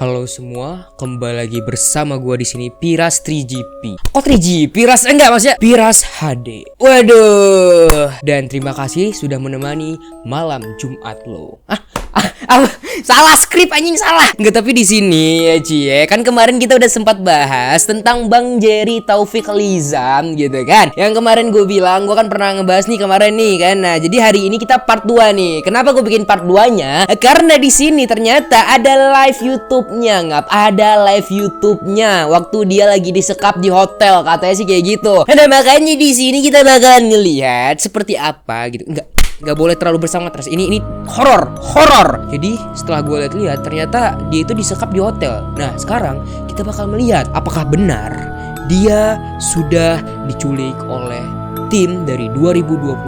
Halo semua, kembali lagi bersama gua di sini Piras 3GP. Kok 3GP? Piras enggak maksudnya Piras HD. Waduh. Dan terima kasih sudah menemani malam Jumat lo. Salah skrip anjing salah. Enggak, tapi di sini ya Cie. Kan kemarin kita udah sempat bahas tentang Bang Jerry Taufik Lizam gitu kan. Yang kemarin gue bilang gue kan pernah ngebahas nih kemarin nih kan. Nah, jadi hari ini kita part 2 nih. Kenapa gue bikin part 2-nya? Karena di sini ternyata ada live YouTube-nya, ngap. Ada live YouTube-nya waktu dia lagi disekap di hotel, katanya sih kayak gitu. Nah, makanya di sini kita bakalan ngelihat seperti apa gitu. Nggak boleh terlalu bersemangat terus. Ini horor. Jadi setelah gue lihat ternyata dia itu disekap di hotel. Nah sekarang kita bakal melihat apakah benar dia sudah diculik oleh tim dari 2021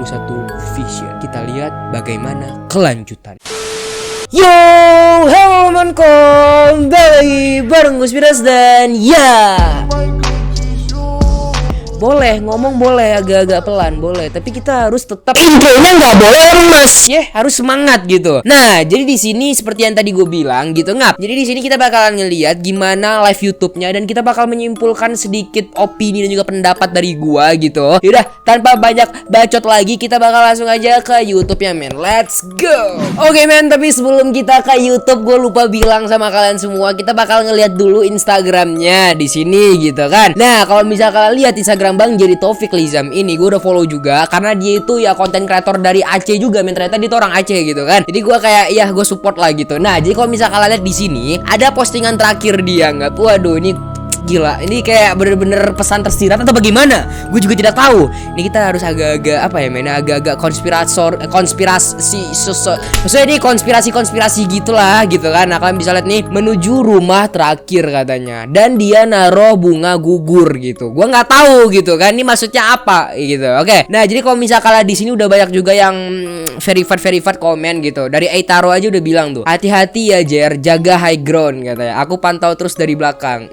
Vision. Kita lihat bagaimana kelanjutan. Yo, halo teman, kembali bareng gue Piras dan ya. Boleh, ngomong boleh, agak-agak pelan, boleh. Tapi kita harus tetap intronya nggak boleh mas. Harus semangat gitu. Nah, jadi di sini seperti yang tadi gue bilang gitu ngap. Jadi di sini kita bakalan ngelihat gimana live YouTube-nya dan kita bakal menyimpulkan sedikit opini dan juga pendapat dari gua gitu. Yaudah, tanpa banyak bacot lagi, kita bakal langsung aja ke YouTube-nya, men. Let's go. Oke, men. Tapi sebelum kita ke YouTube, gue lupa bilang sama kalian semua, kita bakal ngelihat dulu Instagramnya di sini gitu kan. Nah, kalau misalnya kalian lihat Instagram Bang Jerry Taufik Lizam ini, gue udah follow juga karena dia itu ya konten kreator dari Aceh juga, men. Ternyata dia tuh orang Aceh gitu kan. Jadi gue kayak ya gue support lah gitu. Nah, jadi kalau misalnya kalian lihat di sini ada postingan terakhir dia nggak? Waduh, ini gila, ini kayak bener-bener pesan tersirat atau bagaimana? Gue juga tidak tahu. Ini kita harus agak-agak apa ya, men? Agak-agak maksudnya ini konspirasi gitulah gitu kan. Nah, kalian bisa lihat nih, menuju rumah terakhir katanya. Dan dia naruh bunga gugur gitu. Gue nggak tahu gitu kan. Ini maksudnya apa gitu. Oke. Nah, jadi kalau misalnya di sini udah banyak juga yang verified komen gitu. Dari Eitaro aja udah bilang tuh, hati-hati ya Jer, jaga high ground katanya. Aku pantau terus dari belakang.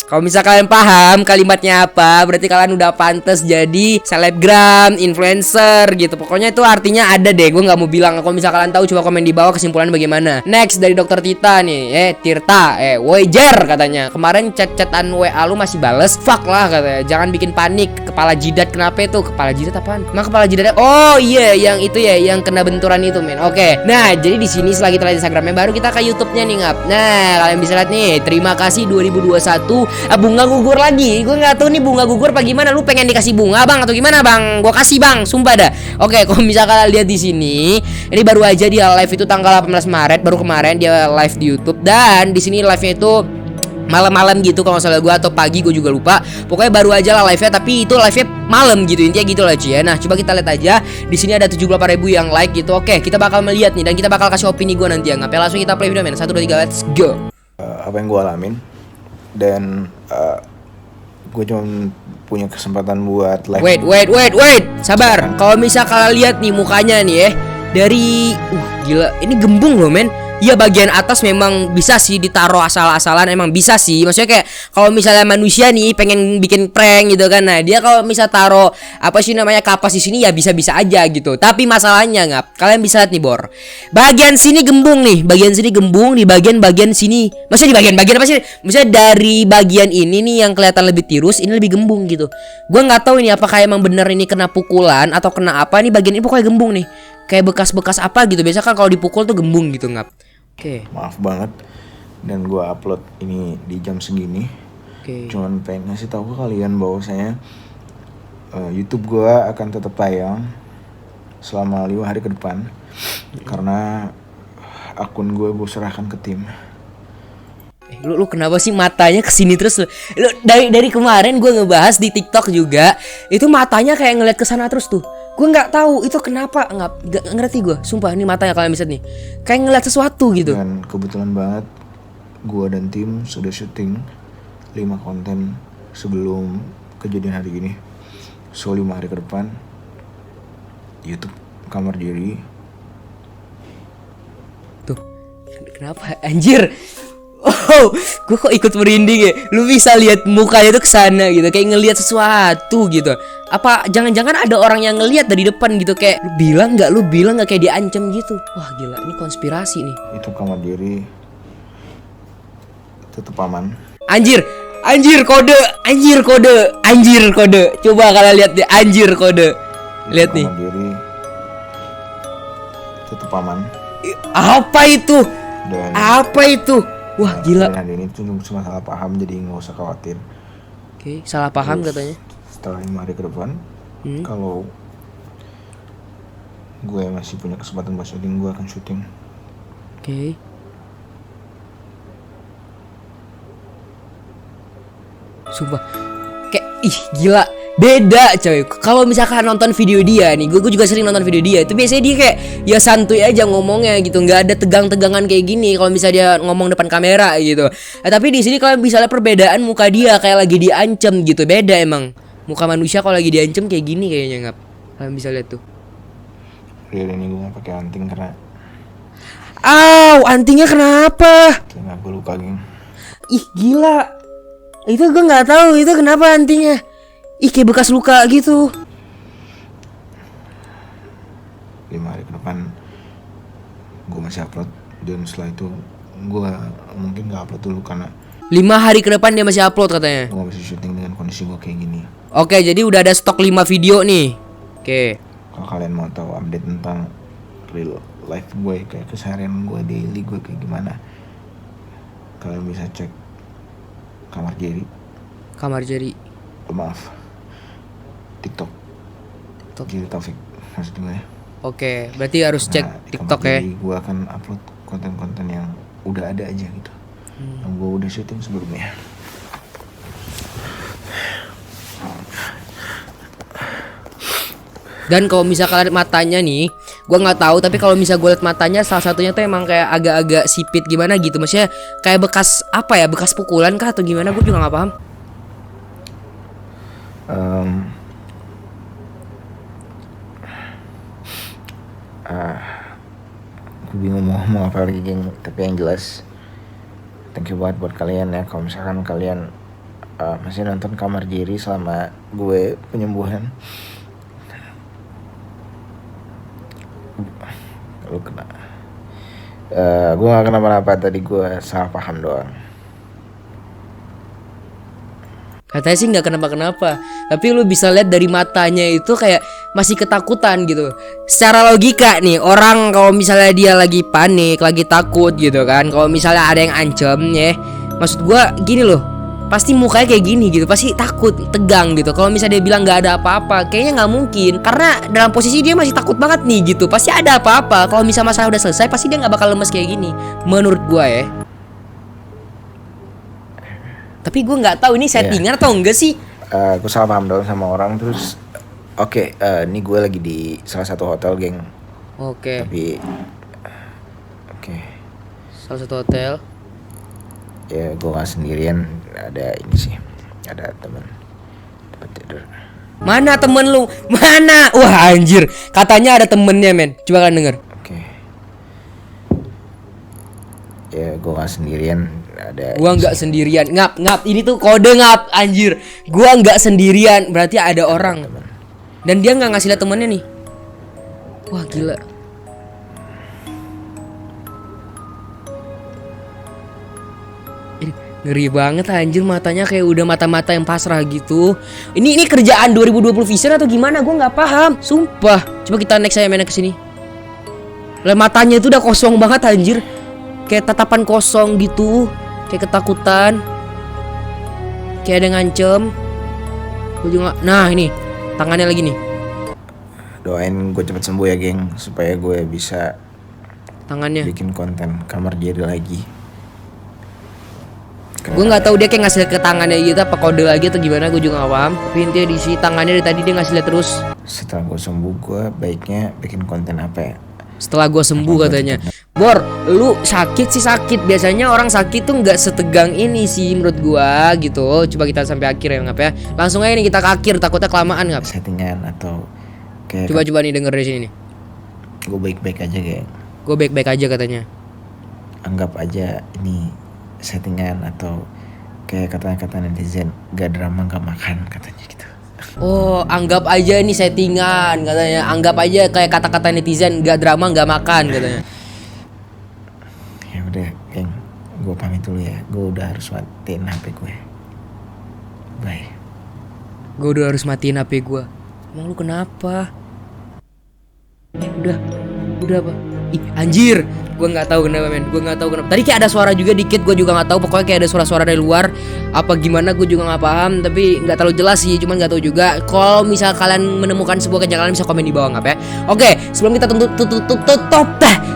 Kalau misalnya kalian paham kalimatnya apa, berarti kalian udah pantas jadi selebgram, influencer gitu. Pokoknya itu artinya ada deh, gue nggak mau bilang. Kalau misalnya kalian tahu, coba komen di bawah kesimpulan bagaimana. Next dari Dokter Tita nih, Tirta, Wajar katanya. Kemarin chat-chatan WA lu masih bales, fuck lah katanya. Jangan bikin panik, kepala jidat kenapa itu? Kepala jidat apaan? Nah, kepala jidatnya, oh iya, yang itu ya, yang kena benturan itu, men. Oke. Nah, jadi di sini setelah kita lihat Instagramnya, baru kita ke YouTube-nya nih, ngap. Nah, kalian bisa lihat nih, terima kasih 2021. Bunga gugur lagi. Gue nggak tahu nih bunga gugur apa gimana. Lu pengen dikasih bunga bang atau gimana bang? Gue kasih bang, sumpah dah. Oke, kalau misalkan lihat di sini, ini baru aja dia live itu tanggal 18 Maret, baru kemarin dia live di YouTube. Dan di sini live-nya itu malam-malam gitu kalau nggak salah gue, atau pagi, gue juga lupa. Pokoknya baru aja lah live-nya, tapi itu live-nya malam gitu, intinya gitu lah Cie. Nah, coba kita lihat aja. Di sini ada 78.000 yang like gitu. Oke, kita bakal melihat nih dan kita bakal kasih opini gue nanti ya. Ngapain langsung kita play video, men. 1 2 3, let's go. Apa yang gue alamin, dan gue cuma punya kesempatan buat live. Wait, sabar. Kalau misal kalian lihat nih mukanya nih dari gila, ini gembung loh, men. Iya, bagian atas memang bisa sih ditaruh asal-asalan, emang bisa sih. Maksudnya kayak kalau misalnya manusia nih pengen bikin prank gitu kan. Nah, dia kalau misal taruh apa sih namanya kapas di sini ya bisa-bisa aja gitu. Tapi masalahnya ngap, kalian bisa lihat nih, Bor. Bagian sini gembung nih, bagian sini gembung, di bagian sini. Maksudnya di bagian apa sih? Maksudnya dari bagian ini nih yang kelihatan lebih tirus, ini lebih gembung gitu. Gua nggak tahu ini apakah emang bener ini kena pukulan atau kena apa. Nih bagian ini pokoknya gembung nih. Kayak bekas-bekas apa gitu. Biasa kan kalau dipukul tuh gembung gitu, ngap. Oke. Maaf banget, dan gue upload ini di jam segini. Cuman pengen ngasih tahu ke kalian bahwasanya YouTube gue akan tetap tayang selama 5 hari ke depan. Karena akun gue serahkan ke tim. Lu kenapa sih matanya kesini terus lu? Dari kemarin gue ngebahas di TikTok juga, itu matanya kayak ngeliat kesana terus tuh. Gue nggak tahu itu kenapa, nggak ngerti gue. Sumpah, ini matanya kalian bisa nih kayak ngeliat sesuatu gitu. Dan kebetulan banget gue dan tim sudah syuting 5 konten sebelum kejadian hari ini. So 5 hari ke depan YouTube Kamar Jerry. Tuh, kenapa anjir? Oh, gue kok ikut merinding ya. Lu bisa lihat mukanya tuh kesana gitu, kayak ngelihat sesuatu gitu. Apa jangan-jangan ada orang yang ngelihat dari depan gitu, kayak lu bilang nggak kayak diancam gitu. Wah gila, ini konspirasi nih. Itu Kamar Jerry tetap aman. Anjir kode. Coba kalian lihat deh, anjir kode. Lihat nih. Diri tetap aman. Apa itu? Dan Wah gila. Dan ini tuh cuma salah paham, jadi nggak usah khawatir. Oke, salah paham katanya. Setelah 5 hari ke depan, kalau gue masih punya kesempatan buat syuting, gue akan syuting. Oke. Sumpah, kayak gila, beda coy. Kalau misalkan nonton video dia nih, gue juga sering nonton video dia. Itu biasanya dia kayak ya santuy aja ngomongnya gitu, nggak ada tegang-tegangan kayak gini. Kalau misalnya dia ngomong depan kamera gitu. Tapi di sini kalian bisa lihat perbedaan muka dia kayak lagi diancam gitu. Beda emang. Muka manusia kalau lagi diancam kayak gini kayaknya nggak. Kalian bisa lihat tuh. Real ini gue nggak pakai anting karena. Antingnya kenapa? Karena gue luka, geng. Ih gila. Itu gue nggak tahu itu kenapa antingnya. Kayak bekas luka gitu. 5 hari ke depan gue masih upload, dan setelah itu gue mungkin gak upload dulu karena 5 hari ke depan dia masih upload katanya. gue masih syuting dengan kondisi gue kayak gini. Oke, jadi udah ada stok 5 video nih. Oke. Kalau kalian mau tahu update tentang real life gue, kayak keseharian gue, daily gue kayak gimana, kalian bisa cek Kamar Jerry. Maaf, TikTok. Jerry Taufik maksud gue ya. Oke, berarti harus cek TikTok ya. Jadi gue akan upload konten-konten yang udah ada aja gitu, yang gue udah syuting sebelumnya. Dan kalau misalkan matanya nih, gue nggak tahu, tapi kalau misal gue liat matanya, salah satunya tuh emang kayak agak-agak sipit gimana gitu. Maksudnya kayak bekas apa ya, bekas pukulan kah atau gimana? Gue juga nggak paham. Gue bingung mau ngomong apa lagi, geng. Tapi yang jelas, thank you banget buat kalian ya. Kalau misalkan kalian masih nonton Kamar Jerry selama gue penyembuhan, lu kena. Gue gak kenapa-napa, tadi gue salah paham doang. Katanya sih nggak kenapa-kenapa, tapi lu bisa lihat dari matanya itu kayak masih ketakutan gitu. Secara logika nih, orang kalau misalnya dia lagi panik, lagi takut gitu kan, kalau misalnya ada yang ancam ya, maksud gua gini loh, pasti mukanya kayak gini gitu, pasti takut, tegang gitu. Kalau misalnya dia bilang nggak ada apa-apa, kayaknya nggak mungkin, karena dalam posisi dia masih takut banget nih gitu, pasti ada apa-apa. Kalau misalnya masalah udah selesai, pasti dia nggak bakal lemes kayak gini, menurut gua ya. Tapi gue nggak tahu ini settingan atau enggak sih. Gue salah paham doang sama orang. Terus ini gue lagi di salah satu hotel, geng. Oke. Tapi salah satu hotel. Ya gue gak sendirian, ada ini sih, ada teman tempat tidur. Mana temen lu? Mana? Wah anjir, katanya ada temennya men. Coba kalian denger. Ya gue gak sendirian, ada. Gua nggak sendirian. Ngap. Ini tuh kode ngap anjir. Gua nggak sendirian, berarti ada orang. Dan dia nggak ngasih lihat temennya nih. Wah gila. Ngeri banget anjir, matanya kayak udah mata-mata yang pasrah gitu. Ini kerjaan 2020 vision atau gimana? Gua nggak paham, sumpah. Coba kita next saya mainnya ke sini. Lah matanya itu udah kosong banget anjir. Kayak tatapan kosong gitu, kayak ketakutan, kayak ada yang ngancem. Gue juga. Nah ini tangannya lagi nih. Doain gue cepet sembuh ya, geng, supaya gue bisa tangannya bikin konten Kamar Jerry lagi. Gue nggak tahu dia kayak ngasih ke tangannya gitu apa kode lagi atau gimana, gue juga nggak paham. Tapi intinya di sini tangannya dari tadi dia ngasih lihat terus. Setelah gue sembuh, gue baiknya bikin konten apa ya? Setelah gue sembuh katanya. Bor, lu sakit sih sakit. Biasanya orang sakit tuh nggak setegang ini sih menurut gua gitu. Coba kita sampai akhir ya ngap ya. Langsung aja nih kita ke akhir, takutnya kelamaan ngap. Settingan atau kayak. Coba nih denger dari sini nih. Gue baik-baik aja, geng. Gue baik-baik aja katanya. Anggap aja ini settingan atau kayak kata-kata netizen, gak drama gak makan katanya gitu. Oh, anggap aja ini settingan katanya. Anggap aja kayak kata-kata netizen, gak drama gak makan katanya. Ya udah, geng, gue gue pamit dulu ya. Gue udah harus matiin HP gue. Bye. Gue udah harus matiin HP gue. Emang lu kenapa? Udah apa? Ih, anjir, gue nggak tahu kenapa men, gue nggak tahu kenapa. Tadi kayak ada suara juga dikit, gue juga nggak tahu. Pokoknya kayak ada suara-suara dari luar. Apa gimana? Gue juga nggak paham. Tapi nggak terlalu jelas sih, cuman nggak tahu juga. Kalau misal kalian menemukan sebuah kejanggalan bisa komen di bawah nggak ya? Oke, sebelum kita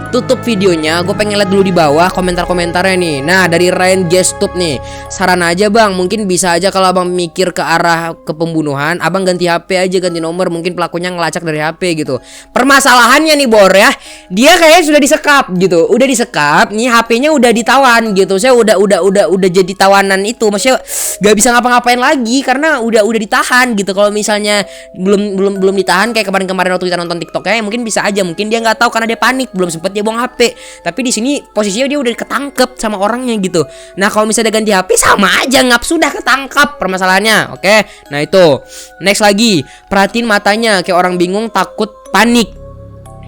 tutup videonya, gue pengen lihat dulu di bawah komentar-komentarnya nih. Nah, dari Ryan Gestup nih, saran aja bang, mungkin bisa aja kalau abang mikir ke arah ke pembunuhan, abang ganti HP aja, ganti nomor, mungkin pelakunya ngelacak dari HP gitu. Permasalahannya nih Bor ya, dia kayaknya sudah disekap gitu, udah disekap, nih HP-nya udah ditawan gitu. Saya udah jadi tawanan itu, maksudnya gak bisa ngapa-ngapain lagi karena udah ditahan gitu. Kalau misalnya belum ditahan kayak kemarin waktu kita nonton TikToknya, mungkin bisa aja, mungkin dia nggak tahu karena dia panik, belum sempet dia buang HP. Tapi di sini posisinya dia udah ketangkep sama orangnya gitu. Nah kalau misalnya ganti HP sama aja, ngap sudah ketangkap permasalahannya. Oke, nah itu next lagi, perhatiin matanya kayak orang bingung, takut, panik.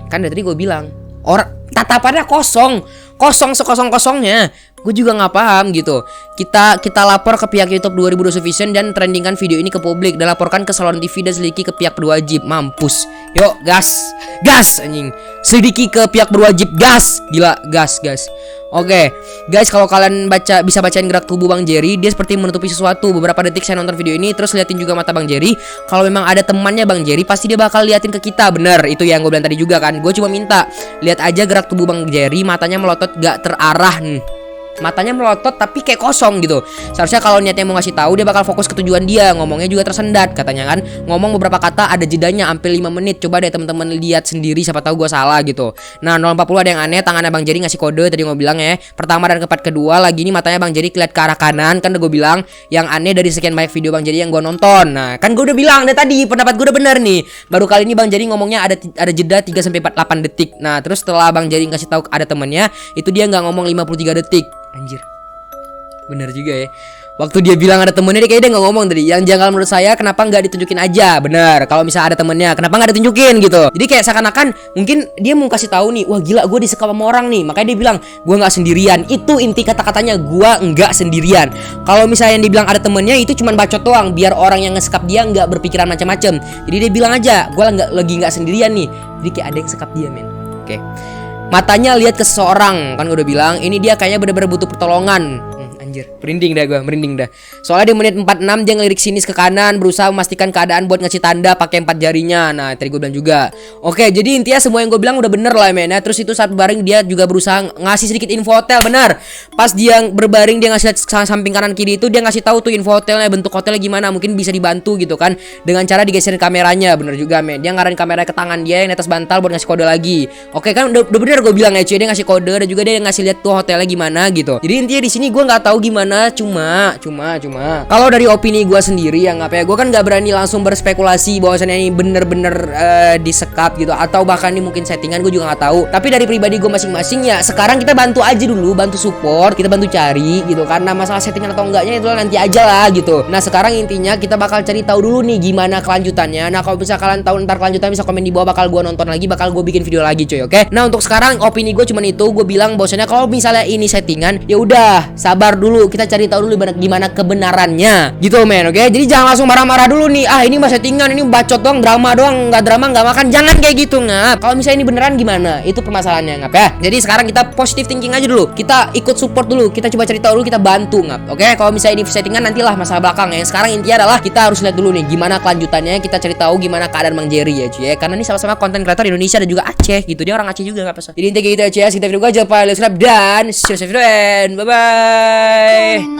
Kan dari tadi gue bilang orang tatapannya kosong sekosong-kosongnya. Gue juga nggak paham gitu. Kita lapor ke pihak YouTube 2000 Sufficient dan trendingkan video ini ke publik dan laporkan ke saluran TV dan selidiki ke pihak berwajib. Mampus. Yuk gas anjing. Selidiki ke pihak berwajib, gas. Gila, gas. Oke, guys, kalau kalian bisa bacain gerak tubuh Bang Jerry, dia seperti menutupi sesuatu. Beberapa detik saya nonton video ini, terus liatin juga mata Bang Jerry. Kalau memang ada temannya Bang Jerry, pasti dia bakal liatin ke kita. Bener, itu yang gue bilang tadi juga kan. Gue cuma minta lihat aja gerak tubuh Bang Jerry, matanya melotot gak terarah. Matanya melotot tapi kayak kosong gitu. Seharusnya kalau niatnya mau ngasih tahu, dia bakal fokus ke tujuan dia. Ngomongnya juga tersendat katanya kan. Ngomong beberapa kata ada jedanya hampir 5 menit. Coba deh teman-teman lihat sendiri, siapa tahu gue salah gitu. Nah 040 ada yang aneh, tangannya Bang Jerry ngasih kode tadi gue bilang ya. Pertama dan kedua lagi nih matanya Bang Jerry kelihatan ke arah kanan. Kan udah gue bilang yang aneh dari sekian banyak video Bang Jerry yang gue nonton. Nah kan gue udah bilang dari tadi, pendapat gue udah bener nih. Baru kali ini Bang Jerry ngomongnya ada jeda 3-8 detik. Nah terus setelah Bang Jerry ngasih tahu ada temennya, itu dia nggak ngomong 53 detik. Anjir, bener juga ya. Waktu dia bilang ada temennya, dia kayaknya dia nggak ngomong tadi. Yang janggal menurut saya, kenapa nggak ditunjukin aja? Bener, kalau misalnya ada temennya, kenapa nggak ditunjukin gitu? Jadi kayak seakan-akan mungkin dia mau kasih tahu nih, wah gila, gue disekap sama orang nih. Makanya dia bilang, gue nggak sendirian. Itu inti kata-katanya, gue nggak sendirian. Kalau misalnya yang dibilang ada temennya, itu cuman bacot doang, biar orang yang ngesekap dia nggak berpikiran macam-macam. Jadi dia bilang aja, gue lagi nggak sendirian nih. Jadi kayak ada yang sekap dia, men. Oke. Matanya lihat ke seseorang, kan gue udah bilang ini dia kayaknya bener-bener butuh pertolongan. Anjir, merinding dah. Soalnya di menit 46 dia ngelirik sinis ke kanan, berusaha memastikan keadaan buat ngasih tanda pakai 4 jarinya. Nah, tadi gue bilang juga. Oke, jadi intinya semua yang gue bilang udah bener lah men ya. Terus itu saat berbaring dia juga berusaha ngasih sedikit info hotel, bener. Pas dia berbaring dia ngasih samping kanan kiri itu, dia ngasih tahu tuh info hotelnya, bentuk hotelnya gimana, mungkin bisa dibantu gitu kan dengan cara digeserin kameranya. Bener juga men. Dia ngarahin kamera ke tangan dia yang di atas bantal buat ngasih kode lagi. Oke kan udah bener gue bilang ya cuy, dia ngasih kode dan juga dia ngasih lihat tuh hotelnya gimana gitu. Jadi intinya di sini gue nggak tahu gimana, cuma kalau dari opini gue sendiri ya nggak ya, gue kan nggak berani langsung berspekulasi bahwasannya ini bener-bener disekap gitu, atau bahkan ini mungkin settingan, gue juga nggak tahu. Tapi dari pribadi gue masing-masing ya, sekarang kita bantu aja dulu, bantu support, kita bantu cari gitu, karena masalah settingan atau enggaknya itu nanti aja lah gitu. Nah sekarang intinya kita bakal cari tahu dulu nih gimana kelanjutannya. Nah kalau bisa kalian tahu ntar kelanjutannya, bisa komen di bawah, bakal gue nonton lagi, bakal gue bikin video lagi cuy. Oke, nah untuk sekarang opini gue cuman itu, gue bilang bahwasannya kalau misalnya ini settingan, ya udah sabar dulu, kita cari tahu dulu gimana kebenarannya gitu men. Oke, jadi jangan langsung marah-marah dulu nih, ah ini mah settingan, ini bacot doang, drama doang, nggak drama nggak makan, jangan kayak gitu ngap. Kalau misalnya ini beneran gimana, itu permasalahannya ngap ya. Jadi sekarang kita positive thinking aja dulu, kita ikut support dulu, kita coba cari tahu dulu, kita bantu ngap. Oke, kalau misalnya ini settingan nantilah masalah belakang ya. Sekarang intinya adalah kita harus lihat dulu nih gimana kelanjutannya, kita cari tahu gimana keadaan Bang Jerry ya cuy ya, karena ini sama-sama konten kreator Indonesia dan juga Aceh gitu, dia orang Aceh juga nggak apa-apa. Jadi intinya gitu ya cuy ya, kita video gue aja, jangan lupa like, subscribe dan share video, bye bye.